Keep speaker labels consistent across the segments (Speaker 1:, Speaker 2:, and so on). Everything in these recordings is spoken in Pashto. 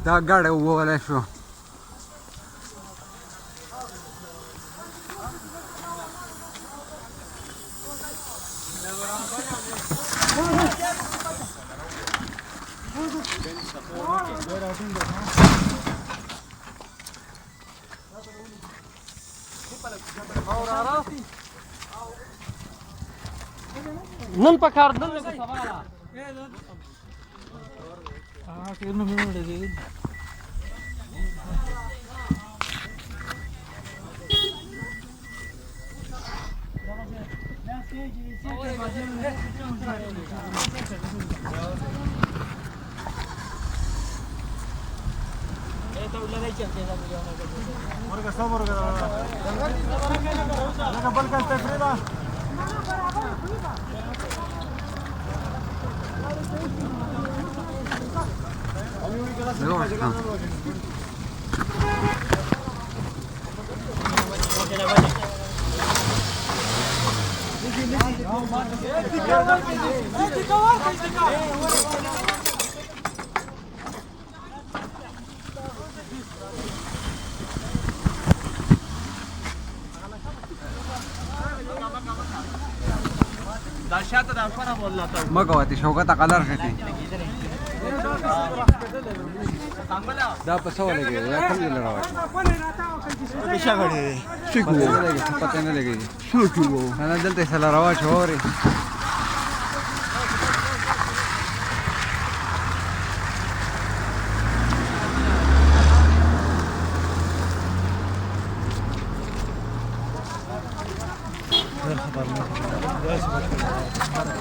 Speaker 1: دا ګاډی ووهلی شو.
Speaker 2: نن په کار دل کو سبا لا کینو مې وړي مګه تی شوکت کلر شتی دا په سو لګي یا کوم دی لراوي په شاګړې شي کو پته نه لګي شو کو انا دلته سره راوا شوري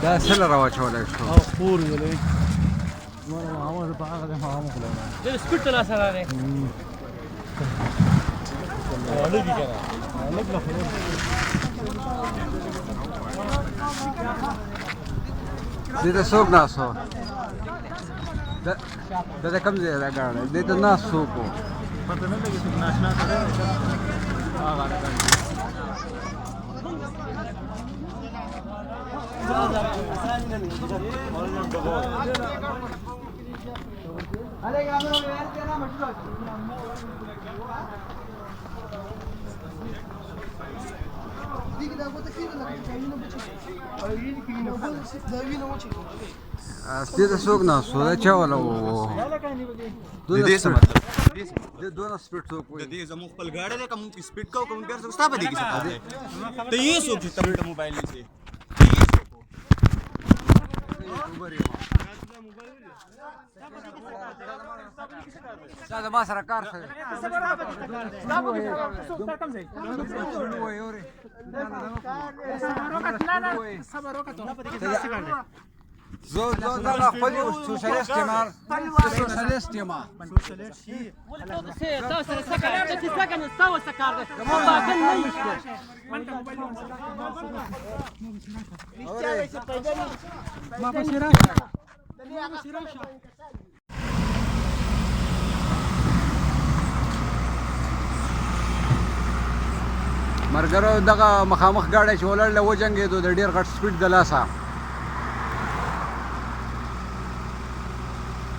Speaker 2: دا سره راوا چولای شو
Speaker 3: او خور ولې نو هغه په هغه ما هم خلک
Speaker 2: د سپیټ لا سره راغی
Speaker 3: لګي کنه لګ لا خور
Speaker 1: دې ته څوک ناسو دا کوم ځای دا ګاډی دې ته ناسو کو
Speaker 3: پته نه لګي چې ناشنا کړه هغه
Speaker 1: سپیډ څوک نه سودا چا ولا وو
Speaker 4: د دې څه مطلب
Speaker 1: د دونه سپیډ څوک
Speaker 4: د دې زمو خپل گاډي ده کوم سپیډ کو کوم ګر څه په دې کې څه ته یې سوچ چې تبلټ موبایل نه شي
Speaker 1: دا ما سره کار کوي زه دا خپل سوشلیست یم سوشلیست یم
Speaker 2: تاسو سره سکه چې څنګه نو تاسو سکه ده ما باندې نه یشته ما پسې راشه
Speaker 1: مرګرو دغه مخامخ ګاډی چې ولړ له وجنګېدو د ډېر غټ سپیډ د لاسه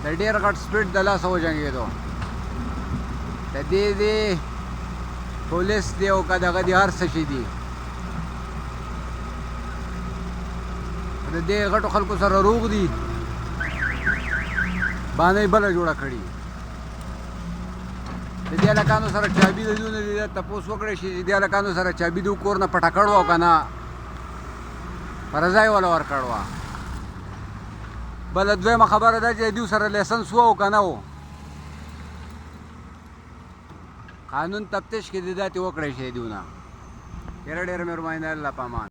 Speaker 1: د ډېر غټ سپیډ د لاسه وجنګېدو د دې دی پولیس دی او که دغه دی هر څه شي دي د دې غټو خلکو سره روغ دي باندې بله جوړه کړي د دې هلکانو سره چابي د دوی نه دي تپوس وکړی شي چې دې هلکانو سره چابي د کور نه پټه کړو او که نه پر ځای وله ورکړ وه بله دویمه خبره ده چې د دوی سره لایسنس و او که نه و قانون تفتیش کې دې داتې وکړی شي دوی نه ډېره ډېره مهرباني ده الله په امان